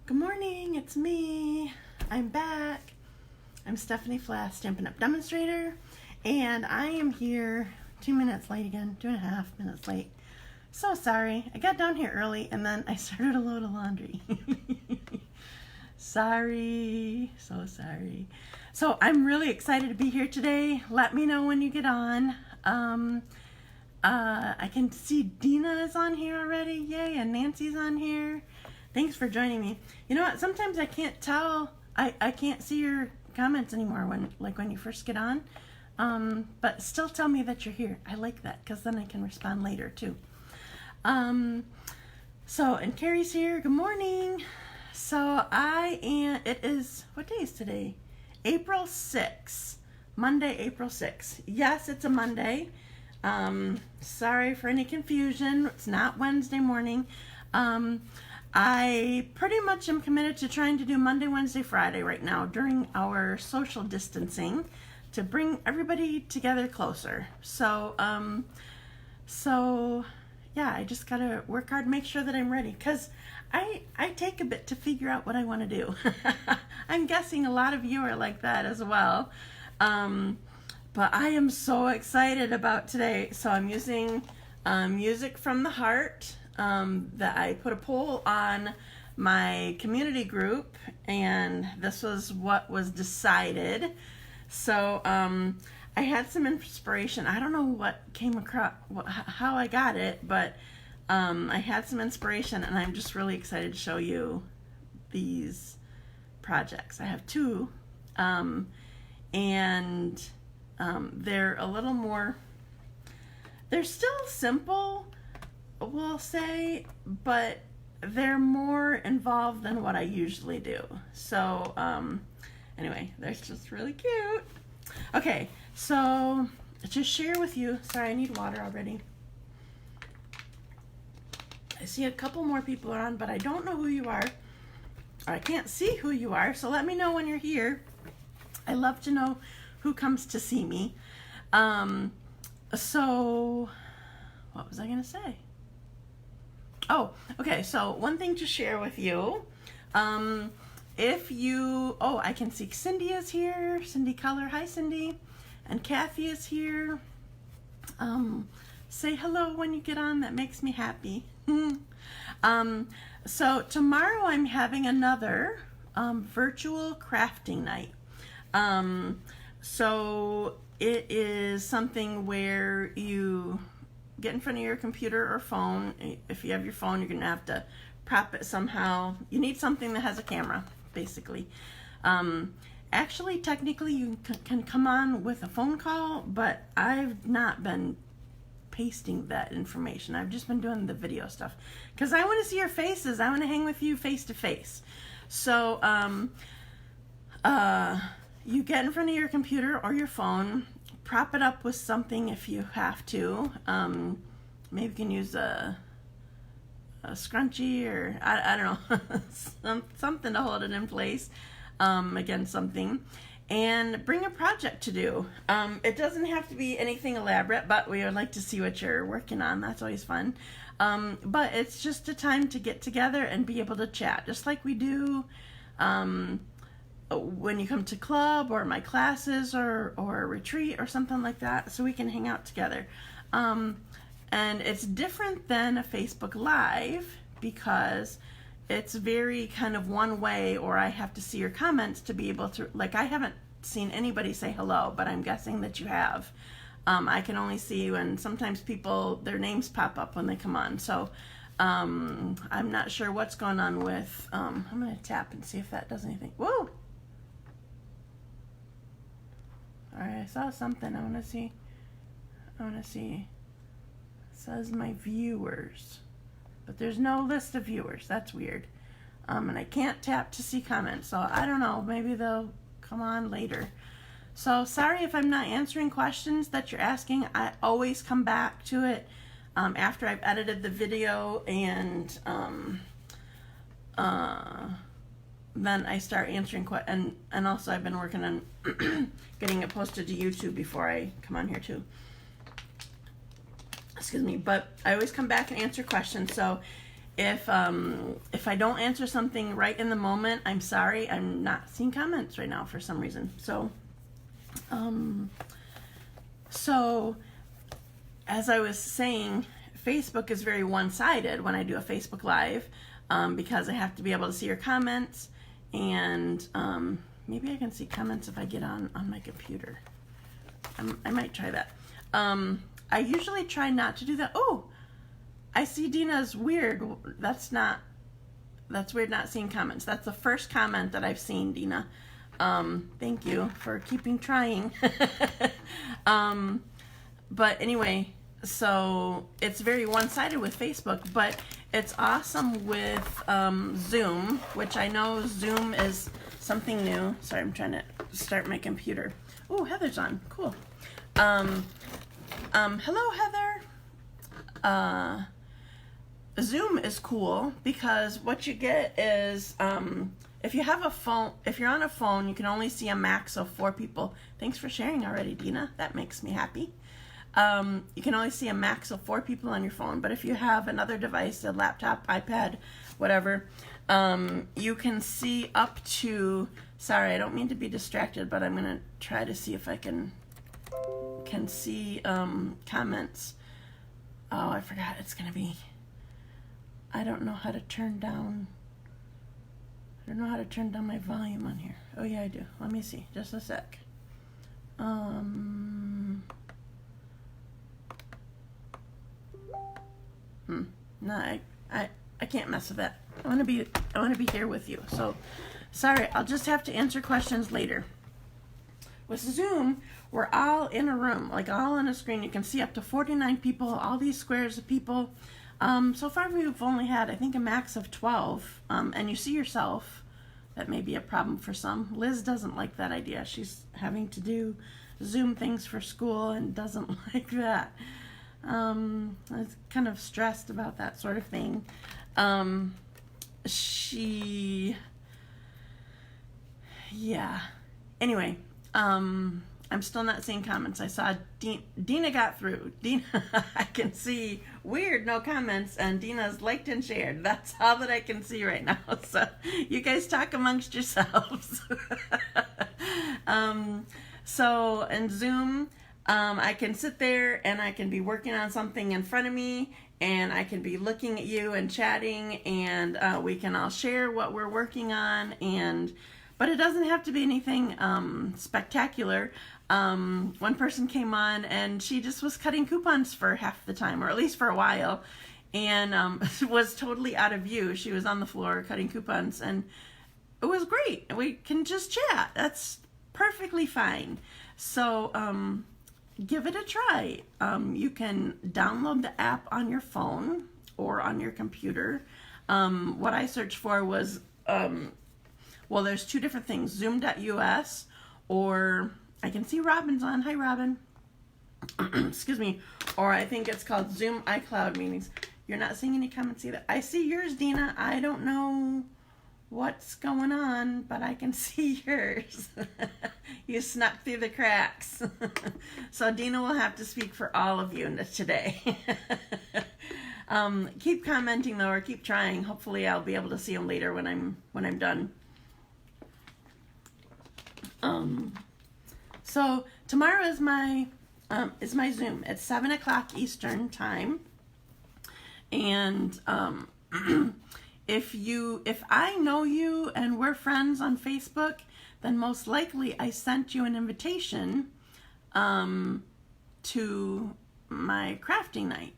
Good morning, it's me. I'm back. I'm Stephanie Flath, Stampin' Up! Demonstrator, and I am here 2 minutes late again, 2.5 minutes late. So sorry. I got down here early and then I started a load of laundry. Sorry, so sorry. So I'm really excited to be here today. Let me know when you get on. I can see Deanna is on here already, yay, and Nancy's on here. Thanks for joining me. You know what, sometimes I can't tell, I can't see your comments anymore when you first get on, but still tell me that you're here. I like that, because then I can respond later too. And Carrie's here, good morning. So it is, what day is today? April 6th, Monday, April 6th. Yes, it's a Monday. Sorry for any confusion, it's not Wednesday morning. I pretty much am committed to trying to do Monday, Wednesday, Friday right now during our social distancing to bring everybody together closer. So yeah, I just gotta work hard, make sure that I'm ready, because I take a bit to figure out what I want to do. I'm guessing a lot of you are like that as well. But I am so excited about today. So I'm using Music from the Heart. That I put a poll on my community group, and this was what was decided. So I had some inspiration. I don't know what came across, how I got it, but I had some inspiration, and I'm just really excited to show you these projects. I have two, and they're a little more, they're still simple, we'll say, but they're more involved than what I usually do. So anyway, they're just really cute. Okay, so just share with you, sorry, I need water already. I see a couple more people are on, but I don't know who you are, or I can't see who you are, so let me know when you're here. I love to know who comes to see me. So what was I gonna say? Oh, okay, so one thing to share with you, I can see Cindy is here, Cindy Color, hi Cindy, and Kathy is here. Say hello when you get on, that makes me happy. So tomorrow I'm having another virtual crafting night. So it is something where you get in front of your computer or phone. If you have your phone, you're going to have to prop it somehow. You need something that has a camera, basically. Actually, technically, you can come on with a phone call, but I've not been pasting that information. I've just been doing the video stuff because I want to see your faces. I want to hang with you face to face. So you get in front of your computer or your phone, prop it up with something if you have to. Maybe you can use a scrunchie, or I don't know, something to hold it in place against something, and bring a project to do. It doesn't have to be anything elaborate, but we would like to see what you're working on. That's always fun. But it's just a time to get together and be able to chat, just like we do when you come to club or my classes or a retreat or something like that, so we can hang out together. And it's different than a Facebook Live because it's very kind of one way, or I have to see your comments to be able to, like, I haven't seen anybody say hello, but I'm guessing that you have. I can only see you, and sometimes people, their names pop up when they come on. So I'm not sure what's going on with, I'm going to tap and see if that does anything. Whoa! All right, I saw something. I want to see. It says my viewers, but there's no list of viewers. That's weird. And I can't tap to see comments, so I don't know. Maybe they'll come on later. So sorry if I'm not answering questions that you're asking. I always come back to it after I've edited the video, and then I start answering questions. And also I've been working on getting it posted to YouTube before I come on here too. Excuse me, but I always come back and answer questions. So if I don't answer something right in the moment, I'm sorry. I'm not seeing comments right now for some reason. So as I was saying, Facebook is very one-sided when I do a Facebook Live, because I have to be able to see your comments, and maybe I can see comments if I get on my computer. I might try that. I usually try not to do that. Oh, I see Deanna's weird. That's weird not seeing comments. That's the first comment that I've seen, Deanna. Thank you for keeping trying. But anyway, so it's very one-sided with Facebook, but it's awesome with Zoom, which I know Zoom is something new. Sorry, I'm trying to start my computer. Oh, Heather's on. Cool. Hello, Heather. Zoom is cool because what you get is, if you have a phone, if you're on a phone, you can only see a max of 4 people. Thanks for sharing already, Deanna. That makes me happy. You can only see a max of 4 people on your phone, but if you have another device, a laptop, iPad, whatever, you can see up to, sorry, I don't mean to be distracted, but I'm going to try to see if I can see comments. Oh, I forgot. It's going to be, I don't know how to turn down my volume on here. Oh yeah, I do. Let me see. Just a sec. No, I can't mess with that. I want to be here with you. So, sorry. I'll just have to answer questions later. With Zoom, we're all in a room, like all on a screen. You can see up to 49 people, all these squares of people. So far we've only had, I think, a max of 12, and you see yourself. That may be a problem for some. Liz doesn't like that idea. She's having to do Zoom things for school and doesn't like that. I was kind of stressed about that sort of thing. Yeah. Anyway, I'm still not seeing comments. I saw Deanna got through. Deanna, I can see weird, no comments, and Deanna's liked and shared. That's all that I can see right now. So you guys talk amongst yourselves. So in Zoom, I can sit there and I can be working on something in front of me, and I can be looking at you and chatting, and we can all share what we're working on, but it doesn't have to be anything spectacular. One person came on and she just was cutting coupons for half the time, or at least for a while, and was totally out of view. She was on the floor cutting coupons, and it was great. We can just chat. That's perfectly fine. So give it a try. You can download the app on your phone or on your computer. What I searched for was, well, there's 2 different things, zoom.us, or I can see Robin's on. Hi, Robin. Excuse me. Or I think it's called Zoom iCloud Meetings. You're not seeing any comments either. I see yours, Deanna. I don't know what's going on, but I can see yours. You snuck through the cracks. So Deanna will have to speak for all of you today. Keep commenting though, or keep trying. Hopefully I'll be able to see them later when I'm done. So tomorrow is my Zoom. It's 7 o'clock Eastern time, and if I know you and we're friends on Facebook, then most likely I sent you an invitation to my crafting night.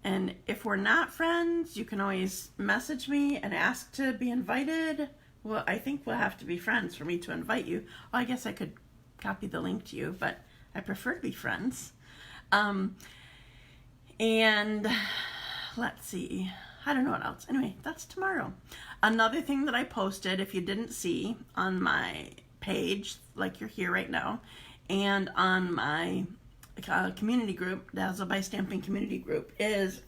And if we're not friends, you can always message me and ask to be invited. Well, I think we'll have to be friends for me to invite you. Well, I guess I could copy the link to you, but I prefer to be friends. And let's see. I don't know what else. Anyway, that's tomorrow. Another thing that I posted, if you didn't see, on my page, like you're here right now, and on my community group, Dazzled by Stamping community group, is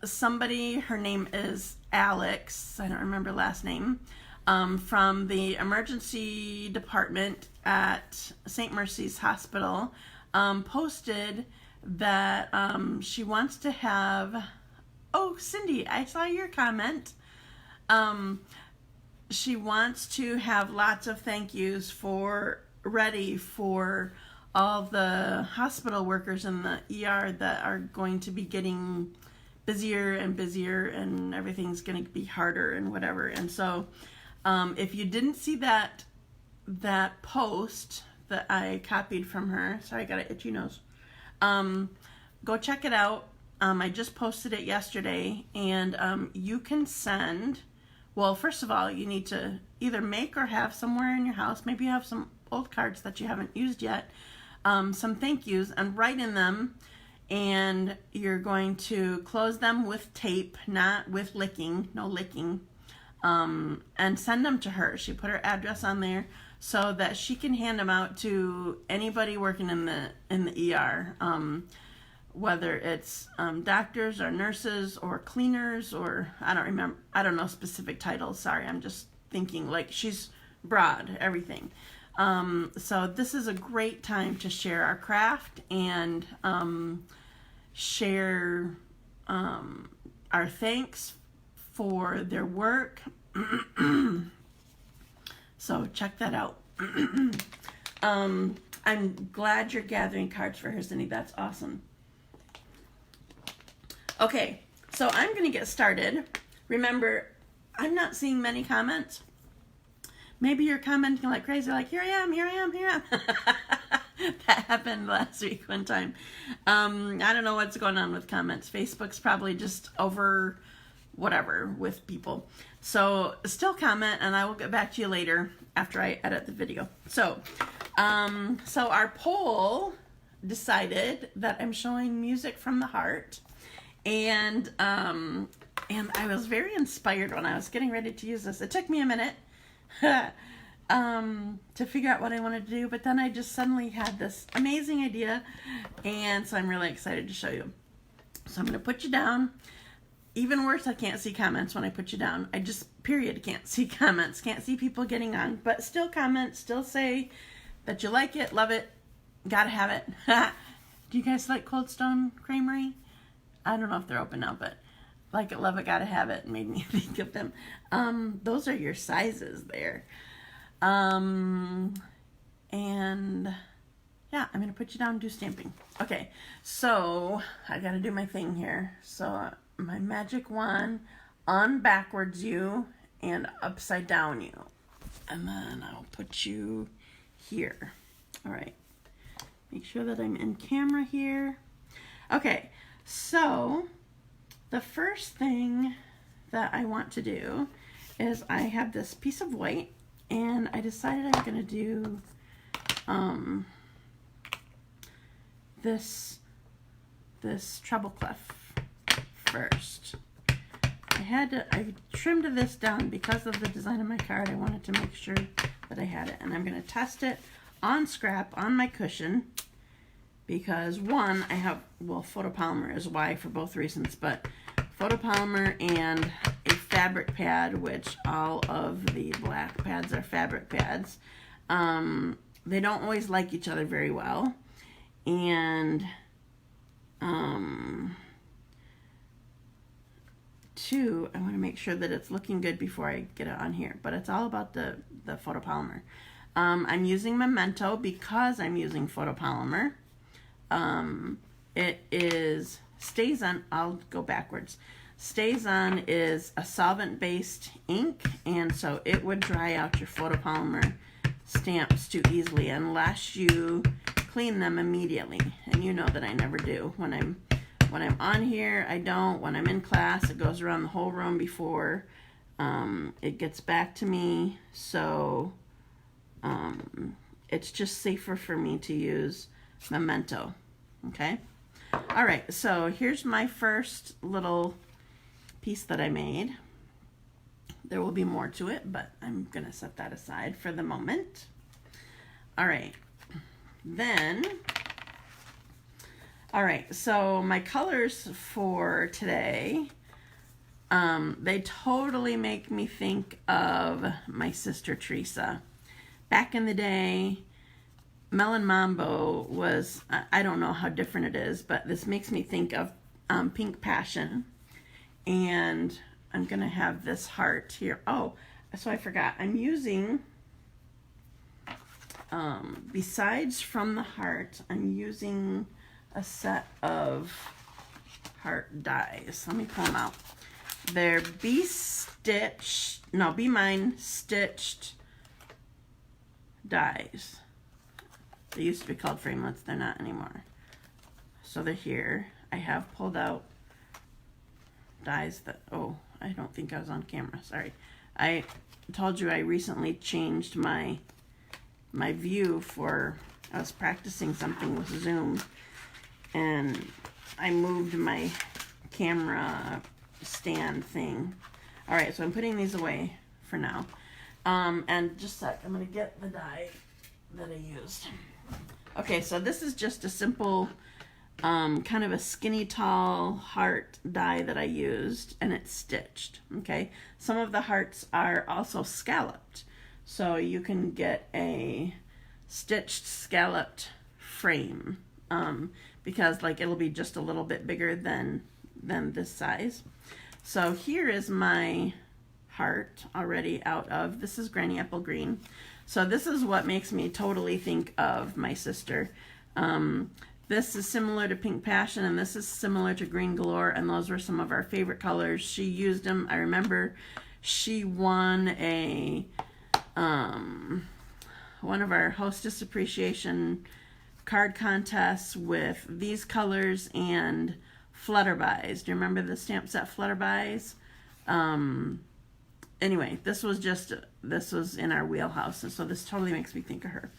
somebody, her name is Alex, I don't remember last name, from the emergency department at St. Mercy's Hospital, posted that she wants to have, oh, Cindy, I saw your comment. She wants to have lots of thank yous ready for all the hospital workers in the ER that are going to be getting busier and busier, and everything's going to be harder and whatever. And so if you didn't see that post that I copied from her, sorry, I got an itchy nose, go check it out. I just posted it yesterday, and you can send, well, first of all, you need to either make or have somewhere in your house, maybe you have some old cards that you haven't used yet, some thank yous, and write in them, and you're going to close them with tape, not with licking, no licking, and send them to her. She put her address on there so that she can hand them out to anybody working in the ER, whether it's doctors or nurses or cleaners, or I don't know specific titles. Sorry, I'm just thinking like she's broad, everything. So this is a great time to share our craft and share our thanks for their work. So check that out. I'm glad you're gathering cards for her, Cindy. That's awesome. Okay, so I'm going to get started. Remember, I'm not seeing many comments. Maybe you're commenting like crazy, like, here I am. That happened last week one time. I don't know what's going on with comments. Facebook's probably just over whatever with people. So still comment, and I will get back to you later after I edit the video. So our poll decided that I'm showing music from the heart. And I was very inspired when I was getting ready to use this. It took me a minute to figure out what I wanted to do, but then I just suddenly had this amazing idea, and so I'm really excited to show you. So I'm going to put you down. Even worse, I can't see comments when I put you down. I just, period, can't see comments. Can't see people getting on, but still comment, still say that you like it, love it, gotta have it. Do you guys like Cold Stone Creamery? I don't know if they're open now, but like it, love it, gotta have it made me think of them. Those are your sizes there. And yeah, I'm gonna put you down and do stamping. Okay, so I gotta do my thing here. So my magic wand, on backwards you and upside down you. And then I'll put you here. All right, make sure that I'm in camera here. Okay. So the first thing that I want to do is I have this piece of white, and I decided I'm going to do this treble clef first. I trimmed this down because of the design of my card. I wanted to make sure that I had it, and I'm going to test it on scrap on my cushion. Because one, I have, well, photopolymer is why for both reasons, but photopolymer and a fabric pad, which all of the black pads are fabric pads. They don't always like each other very well. And two, I want to make sure that it's looking good before I get it on here, but it's all about the photopolymer. I'm using Memento because I'm using photopolymer. It is StazOn, I'll go backwards. StazOn is a solvent-based ink, and so it would dry out your photopolymer stamps too easily unless you clean them immediately. And you know that I never do. When I'm on here, I don't. When I'm in class, it goes around the whole room before it gets back to me. So it's just safer for me to use Memento. Okay. All right. So here's my first little piece that I made. There will be more to it, but I'm going to set that aside for the moment. All right. Then, all right. So my colors for today, they totally make me think of my sister Teresa. Back in the day, Melon Mambo was, I don't know how different it is, but this makes me think of Pink Passion. And I'm going to have this heart here. Oh, so I forgot. I'm using, besides from the heart, I'm using a set of heart dies. Let me pull them out. They're Be Mine stitched dies. They used to be called framelits. They're not anymore. So they're here. I have pulled out dies that, oh, I don't think I was on camera. Sorry. I told you I recently changed my view for, I was practicing something with Zoom, and I moved my camera stand thing. All right, so I'm putting these away for now. And just a sec, I'm going to get the die that I used. Okay, so this is just a simple, kind of a skinny tall heart die that I used, and it's stitched. Okay, some of the hearts are also scalloped, so you can get a stitched scalloped frame, because like it'll be just a little bit bigger than this size. So here is my heart already out of, this is Granny Apple Green. So this is what makes me totally think of my sister. This is similar to Pink Passion, and this is similar to Green Galore, and those were some of our favorite colors. She used them. I remember she won a one of our Hostess Appreciation card contests with these colors and Flutterbys. Do you remember the stamp set Flutterbys? Anyway, this was in our wheelhouse, and so this totally makes me think of her.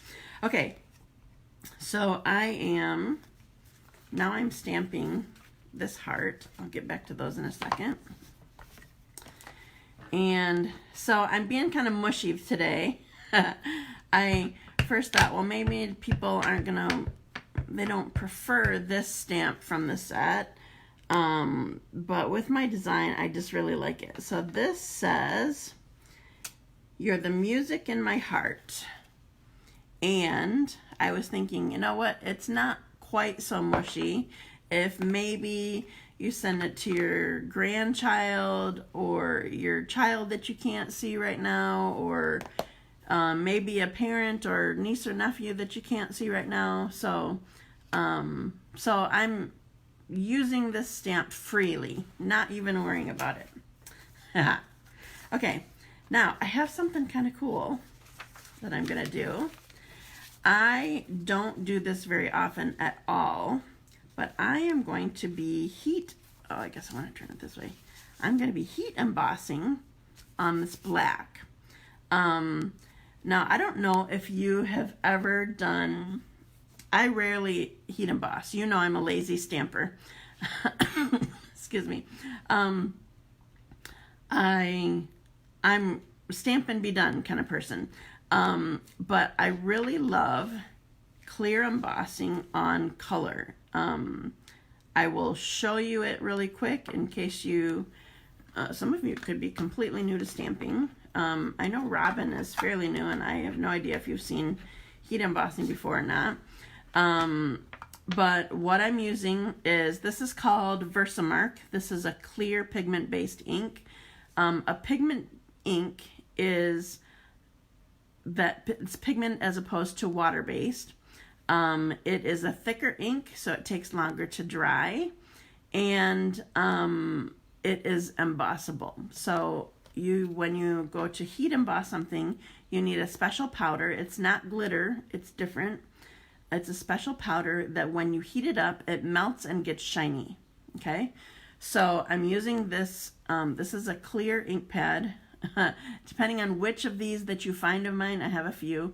Okay, so I'm stamping this heart. I'll get back to those in a second. And so I'm being kind of mushy today. I first thought, well, maybe people they don't prefer this stamp from the set. But with my design, I just really like it. So this says, "You're the music in my heart." And I was thinking, you know what? It's not quite so mushy. If maybe you send it to your grandchild or your child that you can't see right now, or maybe a parent or niece or nephew that you can't see right now. So I'm using this stamp freely, not even worrying about it. Okay, now I have something kind of cool that I'm gonna do. I don't do this very often at all, but I am going to be I guess I want to turn it this way. I'm going to be heat embossing on this black. Now, I don't know if you have ever done, I rarely heat emboss. You know I'm a lazy stamper. Excuse me. I'm stamp and be done kind of person. But I really love clear embossing on color. I will show you it really quick in case some of you could be completely new to stamping. I know Robin is fairly new, and I have no idea if you've seen heat embossing before or not. But what I'm using this is called Versamark. This is a clear pigment-based ink. A pigment ink is it's pigment as opposed to water-based. It is a thicker ink, so it takes longer to dry, and it is embossable. So when you go to heat emboss something, you need a special powder. It's not glitter, it's different. It's a special powder that when you heat it up, it melts and gets shiny. Okay, so I'm using this. This is a clear ink pad. Depending on which of these that you find of mine, I have a few.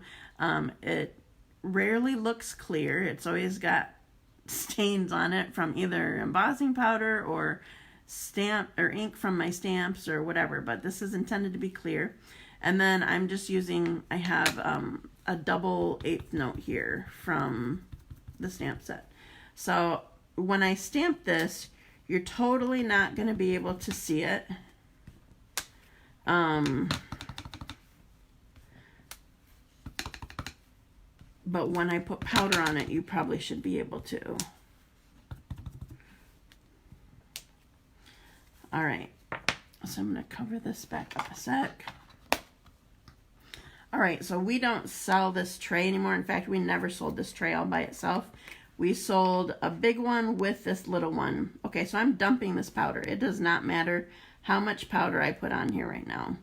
It rarely looks clear. It's always got stains on it from either embossing powder or stamp or ink from my stamps or whatever, but this is intended to be clear. And then I'm just using, I have a double 1/8 note here from the stamp set. So when I stamp this, you're totally not going to be able to see it. but when I put powder on it, you probably should be able to. All right, so I'm going to cover this back up a sec. All right, so we don't sell this tray anymore. In fact, we never sold this tray all by itself. We sold a big one with this little one. Okay, so I'm dumping this powder. It does not matter how much powder I put on here right now.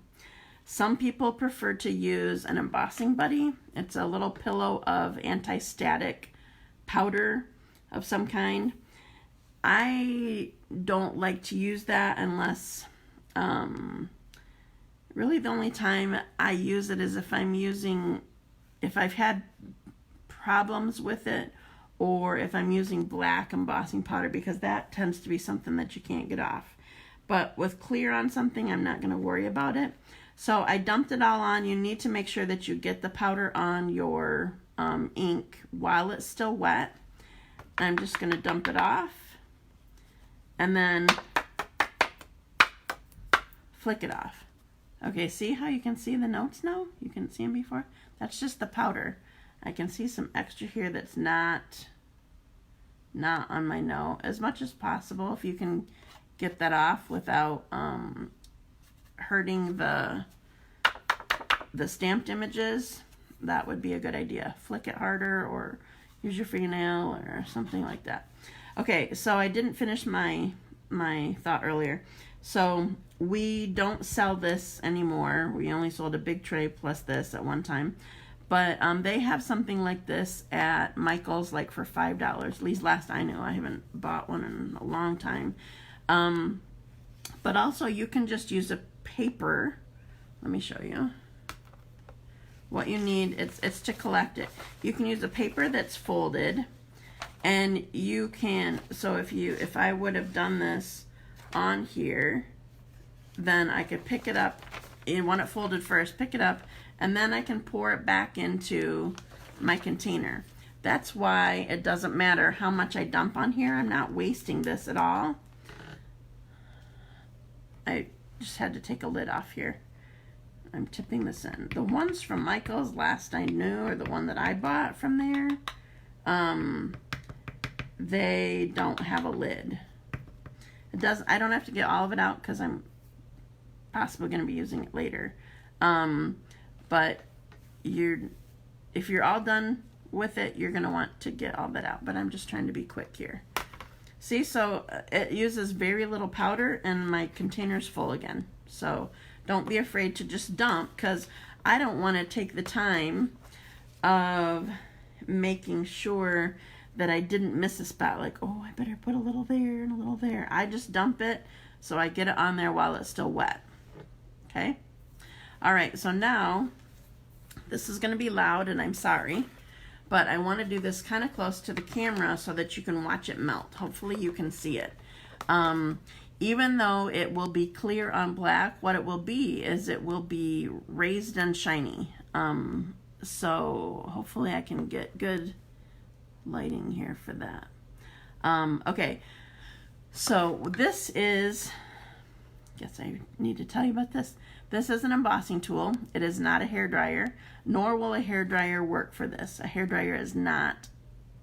Some people prefer to use an embossing buddy. It's a little pillow of anti-static powder of some kind. I don't like to use that unless, really the only time I use it is if I've had problems with it, or if I'm using black embossing powder, because that tends to be something that you can't get off. But with clear on something, I'm not going to worry about it. So I dumped it all on. You need to make sure that you get the powder on your ink while it's still wet. I'm just going to dump it off and then flick it off. Okay, see how you can see the notes now? You can see them before? That's just the powder. I can see some extra here that's not on my note. As much as possible, if you can get that off without hurting the stamped images, that would be a good idea. Flick it harder or use your fingernail or something like that. Okay, so I didn't finish my thought earlier. So we don't sell this anymore. We only sold a big tray plus this at one time. But they have something like this at Michael's, like for $5. At least last I knew. I haven't bought one in a long time. But also you can just use a paper. Let me show you what you need. It's to collect it. You can use a paper that's folded, and you can, so if I would have done this on here, then I could pick it up. You want it folded first, pick it up, and then I can pour it back into my container. That's why it doesn't matter how much I dump on here. I'm not wasting this at all. I just had to take a lid off here. I'm tipping this in. The ones from Michael's last I knew, or the one that I bought from there, they don't have a lid. I don't have to get all of it out because I'm possibly going to be using it later. But if you're all done with it, you're going to want to get all that out. But I'm just trying to be quick here. See, so it uses very little powder, and my container's full again. So don't be afraid to just dump, because I don't want to take the time of making sure that I didn't miss a spot. Like, oh, I better put a little there and a little there. I just dump it so I get it on there while it's still wet. Okay? All right, so now this is going to be loud, and I'm sorry. But I want to do this kind of close to the camera so that you can watch it melt. Hopefully you can see it. Even though it will be clear on black, what it will be is it will be raised and shiny. So hopefully I can get good lighting here for that. Okay, so this is, guess I need to tell you about this. This is an embossing tool. It is not a hairdryer, nor will a hairdryer work for this. A hairdryer is not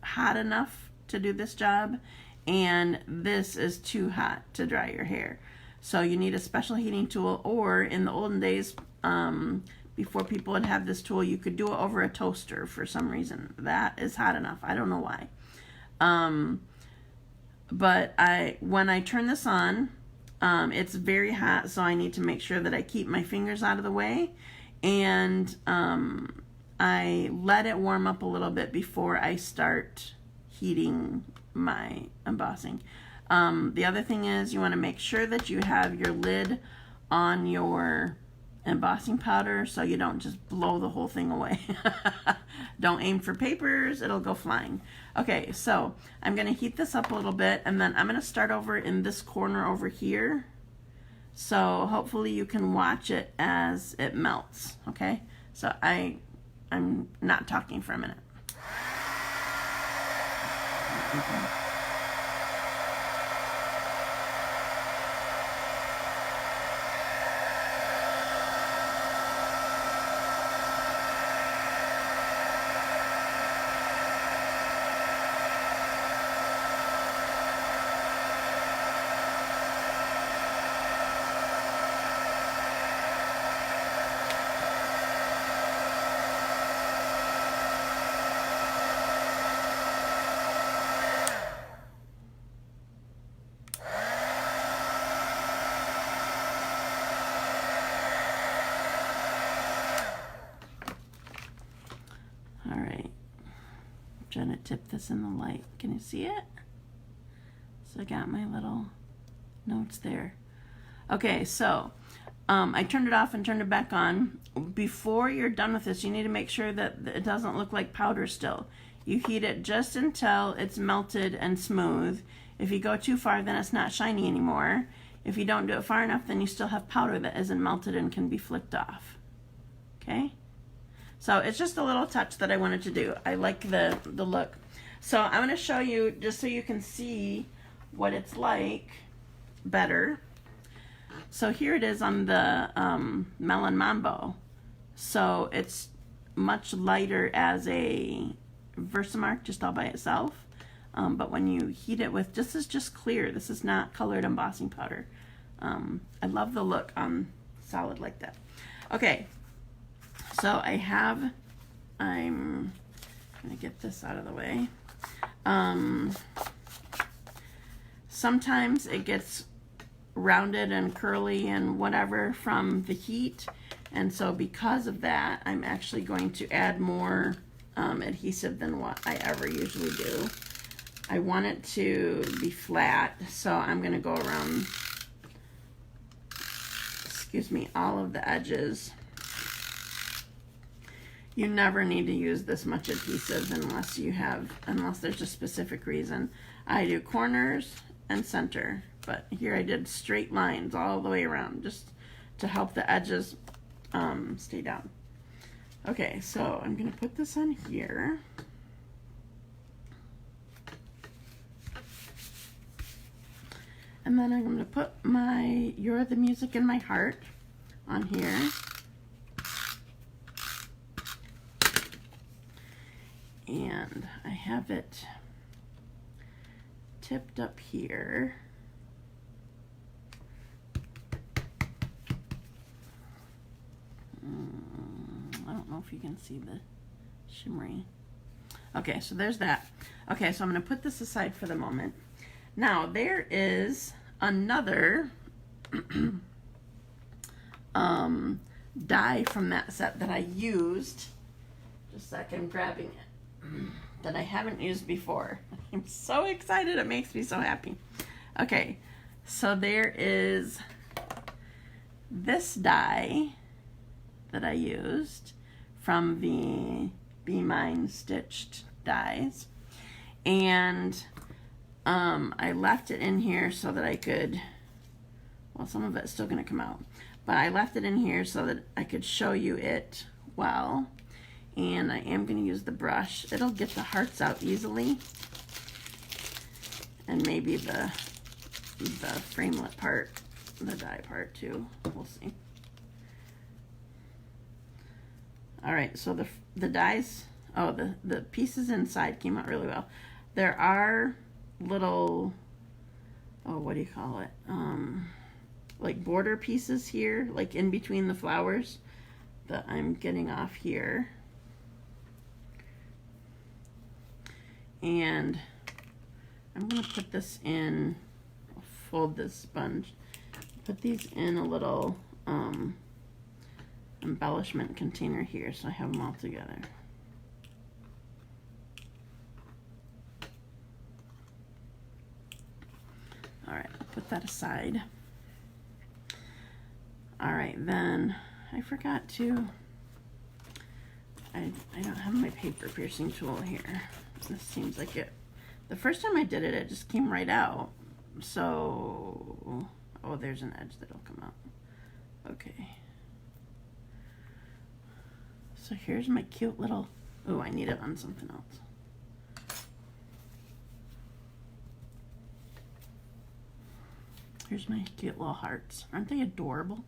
hot enough to do this job, and this is too hot to dry your hair. So you need a special heating tool, or in the olden days, before people would have this tool, you could do it over a toaster for some reason. That is hot enough. I don't know why. But when I turn this on, it's very hot, so I need to make sure that I keep my fingers out of the way, and I let it warm up a little bit before I start heating my embossing. The other thing is you want to make sure that you have your lid on your embossing powder so you don't just blow the whole thing away. Don't aim for papers, it'll go flying. Okay, so I'm going to heat this up a little bit, and then I'm going to start over in this corner over here. So hopefully you can watch it as it melts. Okay, so I'm not talking for a minute. trying to tip this in the light. Can you see it? So I got my little notes there. Okay, so I turned it off and turned it back on. Before you're done with this, you need to make sure that it doesn't look like powder still. You heat it just until it's melted and smooth. If you go too far, then it's not shiny anymore. If you don't do it far enough, then you still have powder that isn't melted and can be flicked off. Okay? So it's just a little touch that I wanted to do. I like the look. So I'm going to show you, just so you can see what it's like better. So here it is on the Melon Mambo. So it's much lighter as a Versamark just all by itself. But when you heat it with, this is just clear. This is not colored embossing powder. I love the look on solid like that. Okay, so I'm gonna get this out of the way. Sometimes it gets rounded and curly and whatever from the heat, and so because of that, I'm actually going to add more adhesive than what I ever usually do. I want it to be flat, so I'm going to go around, excuse me, all of the edges. You never need to use this much adhesive unless there's a specific reason. I do corners and center, but here I did straight lines all the way around just to help the edges stay down. Okay, so I'm going to put this on here. And then I'm going to put my You're the Music in My Heart on here. And I have it tipped up here. I don't know if you can see the shimmery. Okay, so there's that. Okay, so I'm going to put this aside for the moment. Now, there is another die from that set that I used. Just a second, I'm grabbing it. That I haven't used before. I'm so excited, it makes me so happy. Okay, so there is this die that I used from the Be Mine stitched dies, and I left it in here so that I could, well, some of it's still going to come out, but I left it in here so that I could show you it well. And I am going to use the brush. It'll get the hearts out easily, and maybe the framelit part, the die part too. We'll see. All right, so the dies, oh, the pieces inside came out really well. There are little, oh, what do you call it? Like border pieces here, like in between the flowers that I'm getting off here. And I'm going to put this in, I'll fold this sponge, put these in a little embellishment container here so I have them all together. All right, I'll put that aside. All right, then I forgot to, I don't have my paper piercing tool here. This seems like it, the first time I did it, it just came right out. So, oh, there's an edge that'll come out. Okay. So here's my cute little, oh, I need it on something else. Here's my cute little hearts. Aren't they adorable?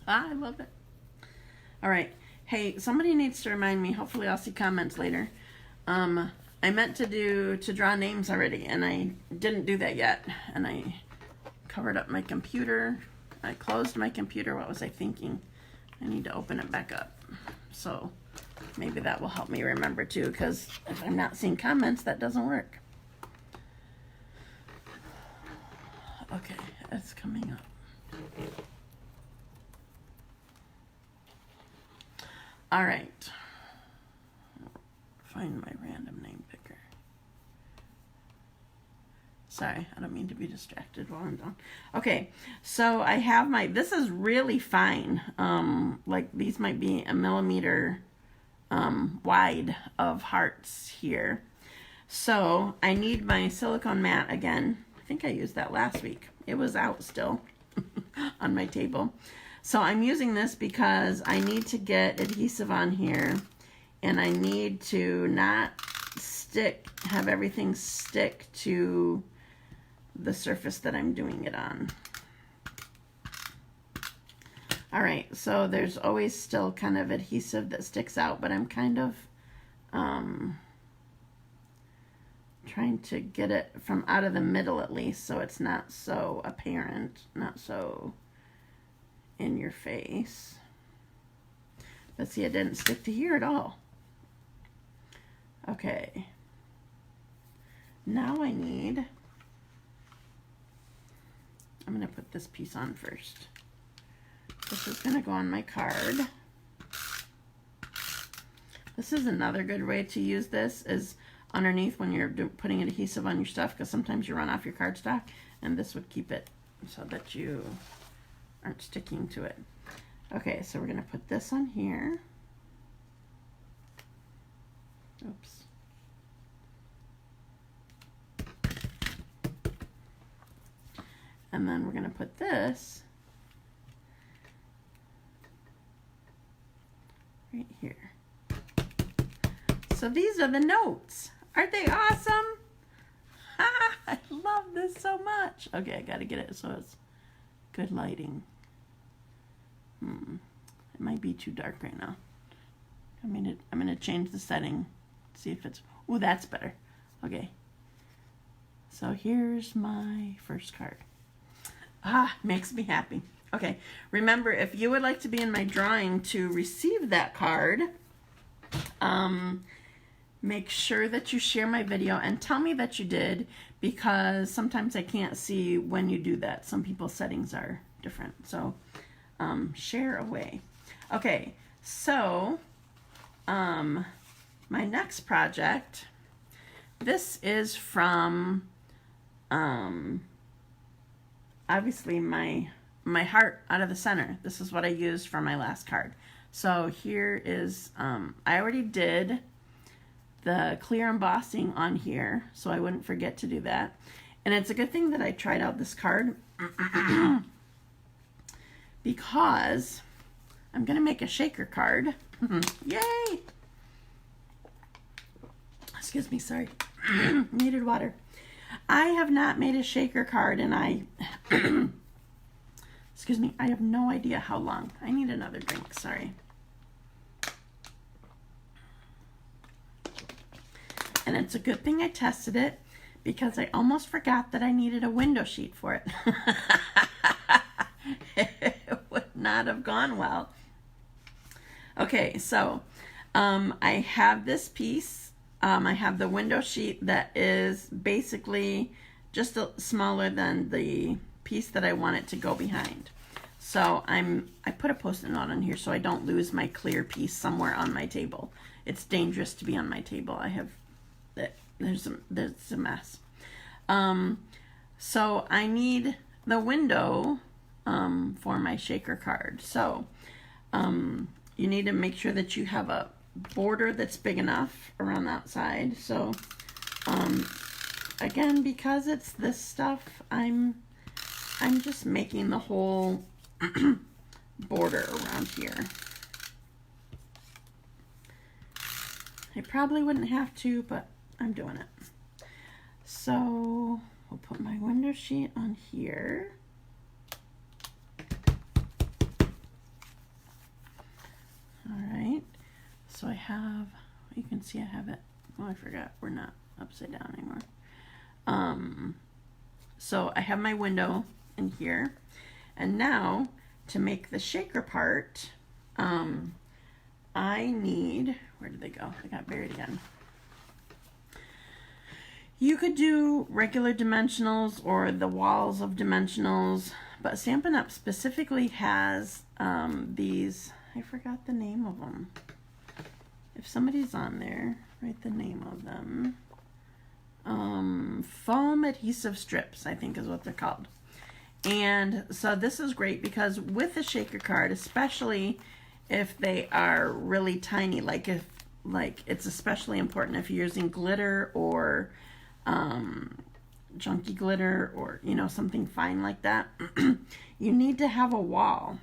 Ah, I love it. All right. Hey, somebody needs to remind me. Hopefully I'll see comments later. I meant to draw names already, and I didn't do that yet. And I covered up my computer. I closed my computer. What was I thinking? I need to open it back up. So maybe that will help me remember too, because if I'm not seeing comments, that doesn't work. Okay, it's coming up. All right. Find my random name picker. Sorry, I don't mean to be distracted while I'm done. Okay, so I have my, this is really fine. Like these might be a millimeter wide of hearts here. So I need my silicone mat again. I think I used that last week. It was out still on my table. So I'm using this because I need to get adhesive on here, and I need to not have everything stick to the surface that I'm doing it on. All right, so there's always still kind of adhesive that sticks out, but I'm kind of trying to get it from out of the middle at least, so it's not so apparent, not so in your face. But see, it didn't stick to here at all. Okay. Now I'm going to put this piece on first. This is going to go on my card. This is another good way to use this, is underneath when you're putting adhesive on your stuff, because sometimes you run off your cardstock, and this would keep it so that you aren't sticking to it. Okay, so we're going to put this on here. Oops. And then we're going to put this right here. So these are the notes. Aren't they awesome? I love this so much. Okay, I got to get it so it's good lighting. It might be too dark right now. I'm going to change the setting. See if it's... Ooh, that's better. Okay. So here's my first card. Makes me happy. Okay, remember, if you would like to be in my drawing to receive that card, make sure that you share my video and tell me that you did, because sometimes I can't see when you do that. Some people's settings are different, so share away. Okay, so my next project, this is from obviously my heart out of the center. This is what I used for my last card. So here is, I already did the clear embossing on here, so I wouldn't forget to do that. And it's a good thing that I tried out this card because I'm going to make a shaker card. Yay! Excuse me, sorry. Needed water. I have not made a shaker card, and excuse me, I have no idea how long. I need another drink, sorry. And it's a good thing I tested it, because I almost forgot that I needed a window sheet for it. It would not have gone well. Okay, so I have this piece. I have the window sheet that is basically just smaller than the piece that I want it to go behind. So I put a Post-it note on here so I don't lose my clear piece somewhere on my table. It's dangerous to be on my table. I have there's a mess. So I need the window for my shaker card. So you need to make sure that you have a border that's big enough around the outside. So again, because it's this stuff, I'm just making the whole border around here. I probably wouldn't have to, but I'm doing it. So we'll put my window sheet on here. All right. So I have, you can see I have it. Oh, I forgot. We're not upside down anymore. So I have my window in here. And now to make the shaker part, I need, where did they go? They got buried again. You could do regular dimensionals or the walls of dimensionals, but Stampin' Up! Specifically has these, I forgot the name of them. If somebody's on there, write the name of them. foam adhesive strips, I think is what they're called. And so this is great because with a shaker card, especially if they are really tiny, like it's especially important if you're using glitter or chunky glitter or, you know, something fine like that, you need to have a wall.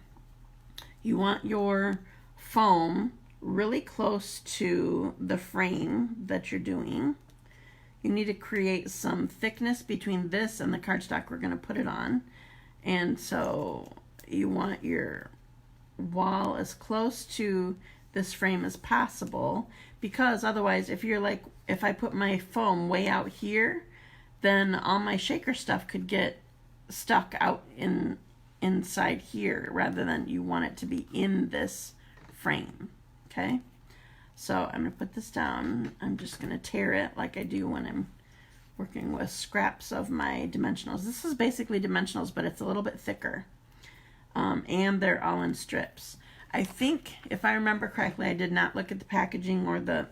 You want your foam really close to the frame that you're doing. You need to create some thickness between this and the cardstock we're going to put it on. And so you want your wall as close to this frame as possible, because otherwise if I put my foam way out here, then all my shaker stuff could get stuck out inside here, rather than you want it to be in this frame. Okay, so I'm going to put this down. I'm just going to tear it like I do when I'm working with scraps of my dimensionals. This is basically dimensionals, but it's a little bit thicker. And they're all in strips. I think, if I remember correctly, I did not look at the packaging or the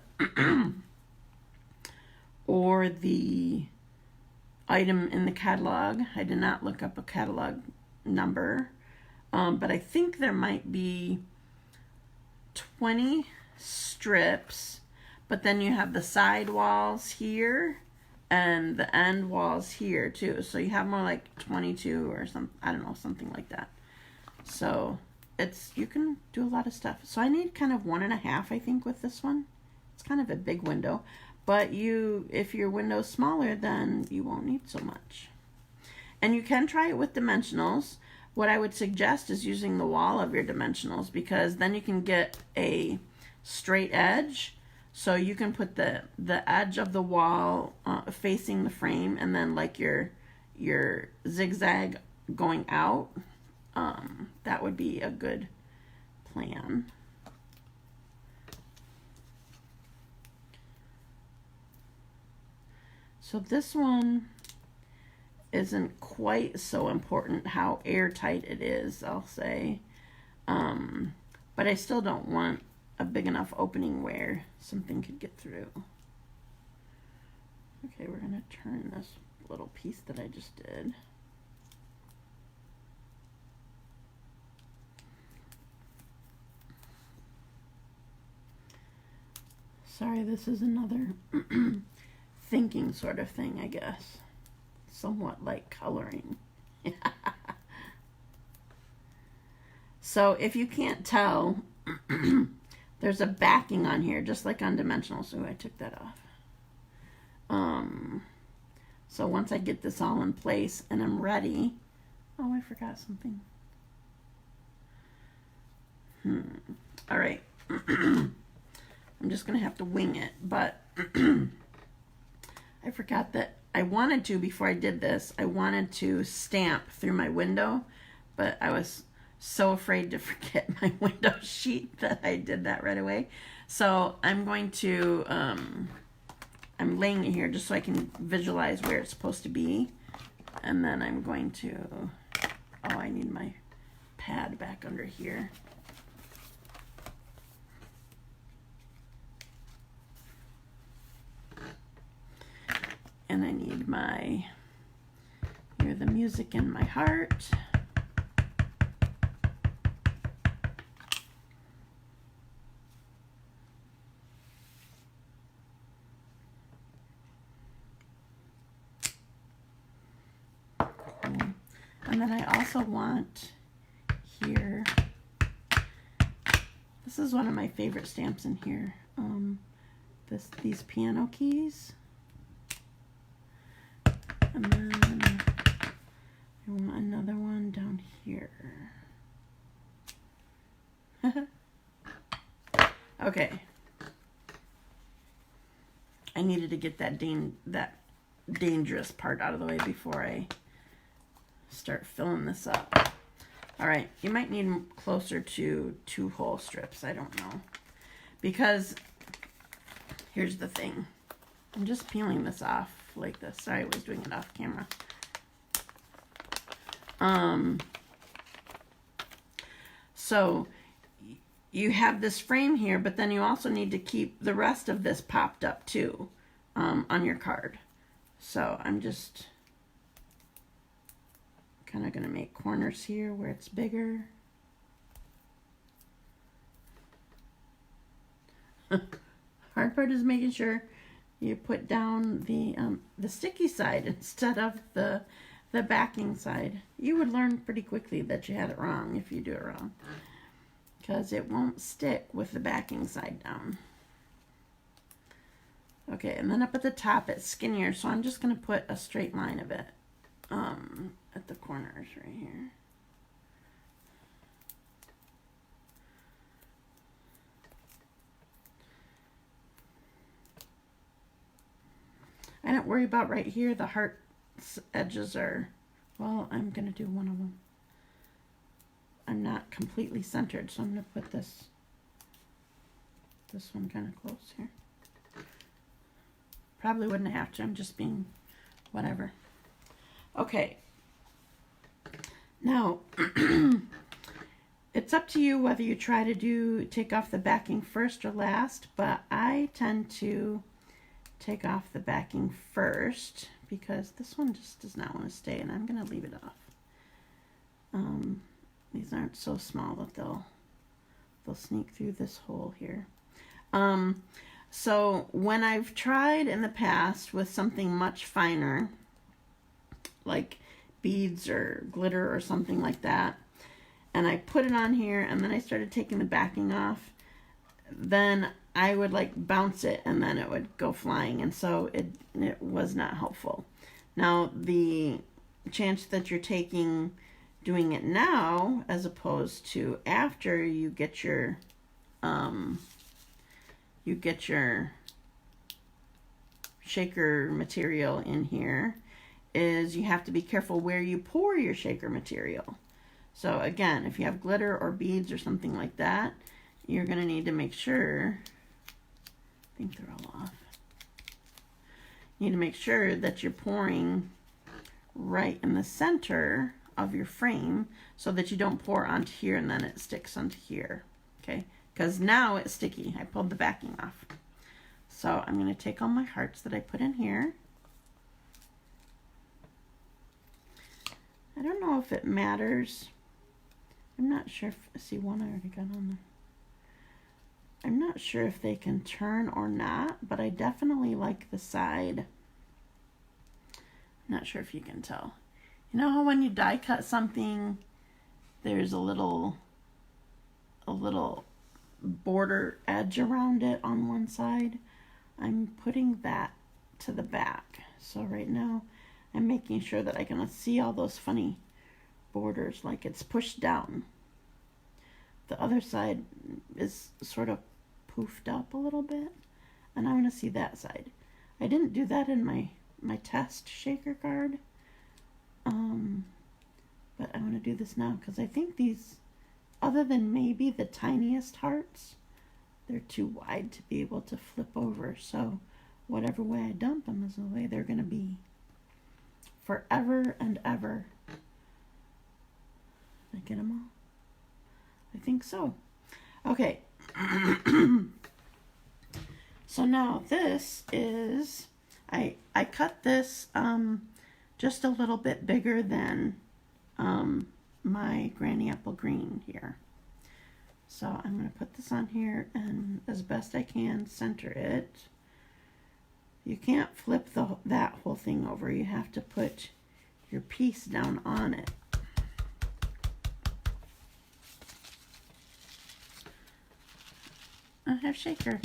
or the item in the catalog. I did not look up a catalog number, but I think there might be 20 strips, but then you have the side walls here and the end walls here too. So you have more like 22 or something, I don't know, something like that. So you can do a lot of stuff. So I need kind of 1.5, I think, with this one. It's kind of a big window, but if your window's smaller, then you won't need so much. And you can try it with dimensionals. What I would suggest is using the wall of your dimensionals, because then you can get a straight edge. So you can put the edge of the wall facing the frame, and then like your zigzag going out. That would be a good plan. So this one isn't quite so important how airtight it is, I'll say. But I still don't want a big enough opening where something could get through. Okay, we're going to turn this little piece that I just did. Sorry, this is another thinking sort of thing, I guess. Somewhat like coloring. So if you can't tell, there's a backing on here, just like on dimensionals. So I took that off. So once I get this all in place and I'm ready, oh, I forgot something. All right. I'm just going to have to wing it, but I forgot that I wanted to, before I did this, I wanted to stamp through my window, but I was so afraid to forget my window sheet that I did that right away. So I'm going to, I'm laying it here just so I can visualize where it's supposed to be. And then I'm going to, oh, I need my pad back under here. And I need my, hear the music in my heart. And then I also want here, this is one of my favorite stamps in here, these piano keys. And then I want another one down here. Okay. I needed to get that dangerous part out of the way before I start filling this up. All right, you might need closer to 2 whole strips. I don't know. Because here's the thing. I'm just peeling this off like this. Sorry, I was doing it off camera. So you have this frame here, but then you also need to keep the rest of this popped up too, on your card. So I'm just kind of going to make corners here where it's bigger. Hard part is making sure you put down the sticky side instead of the backing side. You would learn pretty quickly that you had it wrong if you do it wrong, because it won't stick with the backing side down. Okay, and then up at the top it's skinnier, so I'm just going to put a straight line of it at the corners right here. I don't worry about right here. The heart edges are, well, I'm going to do one of them. I'm not completely centered, so I'm going to put this one kind of close here. Probably wouldn't have to. I'm just being whatever. Okay. Now, it's up to you whether you try to take off the backing first or last, but I tend to take off the backing first because this one just does not want to stay, and I'm going to leave it off. These aren't so small that they'll sneak through this hole here. So when I've tried in the past with something much finer, like beads or glitter or something like that, and I put it on here and then I started taking the backing off, then I would like bounce it and then it would go flying, and so it was not helpful. Now the chance that you're doing it now as opposed to after you get your shaker material in here is you have to be careful where you pour your shaker material. So again, if you have glitter or beads or something like that, you're going to need to make sure, I think they're all off, you need to make sure that you're pouring right in the center of your frame so that you don't pour onto here and then it sticks onto here, okay? Because now it's sticky. I pulled the backing off. So I'm going to take all my hearts that I put in here. I don't know if it matters. I'm not sure if, see, one I already got on there. I'm not sure if they can turn or not, but I definitely like the side. I'm not sure if you can tell. You know how when you die cut something, there's a little border edge around it on one side? I'm putting that to the back. So right now I'm making sure that I can see all those funny borders, like it's pushed down. The other side is sort of poofed up a little bit, and I want to see that side. I didn't do that in my test shaker card, but I want to do this now because I think these, other than maybe the tiniest hearts, they're too wide to be able to flip over. So whatever way I dump them is the way they're going to be forever and ever. Did I get them all? I think so. Okay. So now this is, I cut this just a little bit bigger than my Granny Apple Green here. So I'm going to put this on here and as best I can center it. You can't flip that whole thing over. You have to put your piece down on it. I have shaker.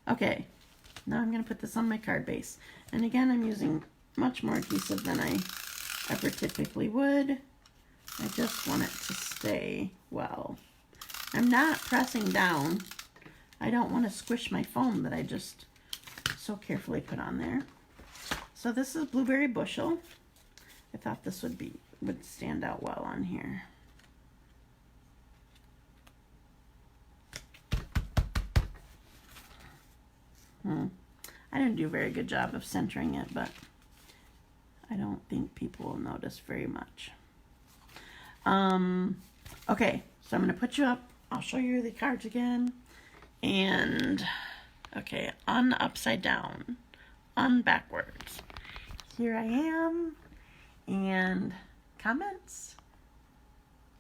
Okay, now I'm going to put this on my card base. And again, I'm using much more adhesive than I ever typically would. I just want it to stay well. I'm not pressing down. I don't want to squish my foam that I just so carefully put on there. So this is Blueberry Bushel. I thought this would stand out well on here. I didn't do a very good job of centering it, but I don't think people will notice very much. Okay, so I'm going to put you up. I'll show you the cards again. And, Okay, on upside down, on backwards. Here I am, and comments.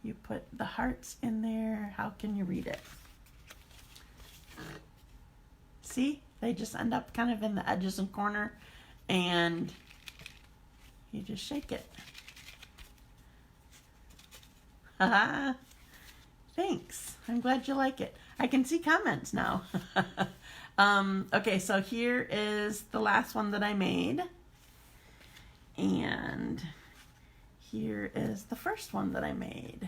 You put the hearts in there. How can you read it? See, they just end up kind of in the edges and corner, and you just shake it. Haha. Thanks. I'm glad you like it. I can see comments now. Okay, so here is the last one that I made. And here is the first one that I made.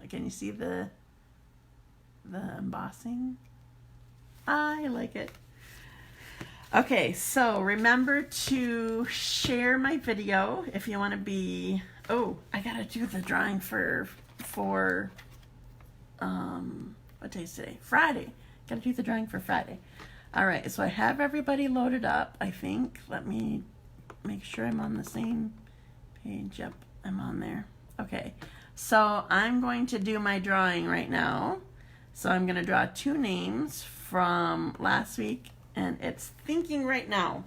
Can you see the embossing? I like it. Okay, so remember to share my video if you want to be... Oh, I gotta do the drawing for what day is today? Friday. Gotta do the drawing for Friday. All right, so I have everybody loaded up, I think. Let me make sure I'm on the same page. Yep, I'm on there. Okay, so I'm going to do my drawing right now. So I'm gonna draw 2 names from last week, and it's thinking right now.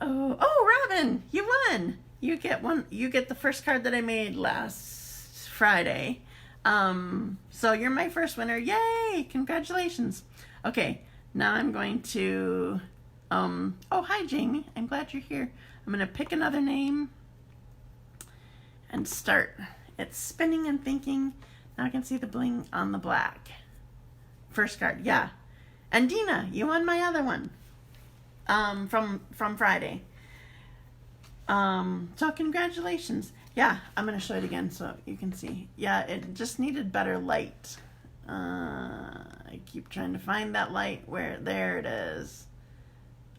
Oh, Robin, you won. You get one. You get the first card that I made last Friday. So you're my first winner. Yay! Congratulations. Okay, now I'm going to. Oh, hi, Jamie. I'm glad you're here. I'm gonna pick another name and start. It's spinning and thinking. Now I can see the bling on the black. First card, yeah. And Deanna, you won my other one. From Friday. So congratulations. Yeah, I'm gonna show it again so you can see. Yeah, it just needed better light. I keep trying to find that light where, there it is.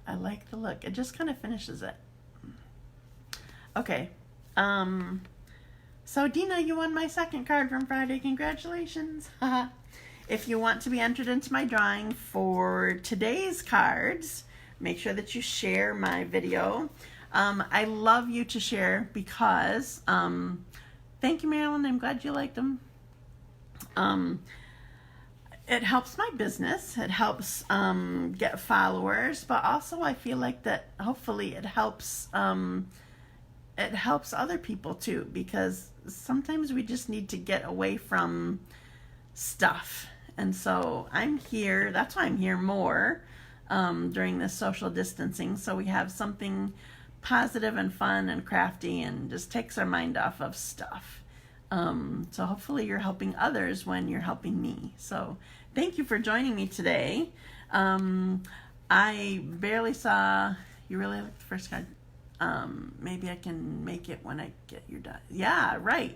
I like the look. It just kind of finishes it. Okay. So Dina, you won my second card from Friday. Congratulations. If you want to be entered into my drawing for today's cards, make sure that you share my video. I love you to share because, thank you, Marilyn. I'm glad you liked them. It helps my business. It helps get followers, but also I feel like that hopefully it helps other people too, because sometimes we just need to get away from stuff. And so I'm here. That's why I'm here more during this social distancing. So we have something positive and fun and crafty and just takes our mind off of stuff. So hopefully you're helping others when you're helping me. So thank you for joining me today. I barely saw, you really like the first card. Maybe I can make it when I get your die. Yeah, right.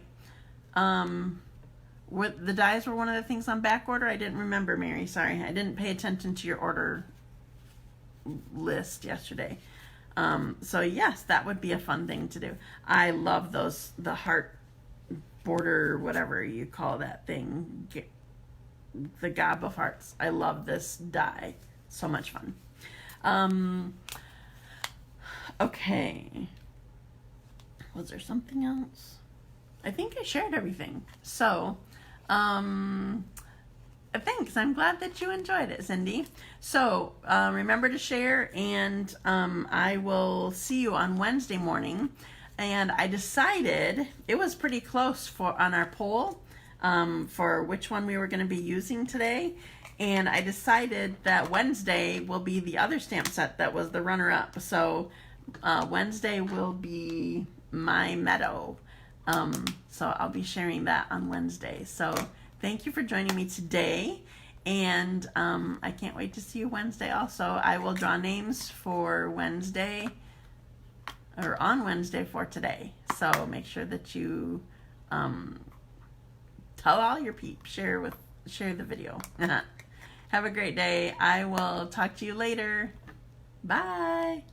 The dies were one of the things on back order. I didn't remember, Mary. Sorry, I didn't pay attention to your order list yesterday. So yes, that would be a fun thing to do. I love those, the heart border, whatever you call that thing, the gob of hearts. I love this die. So much fun. Okay. Was there something else? I think I shared everything. So, thanks. I'm glad that you enjoyed it, Cindy. So, remember to share, and I will see you on Wednesday morning. And I decided, it was pretty close on our poll for which one we were going to be using today. And I decided that Wednesday will be the other stamp set that was the runner-up. So, Wednesday will be My Meadow. So I'll be sharing that on Wednesday. So thank you for joining me today. And I can't wait to see you Wednesday also. I will draw names for Wednesday, or on Wednesday for today. So make sure that you tell all your peeps, share the video. Have a great day. I will talk to you later. Bye.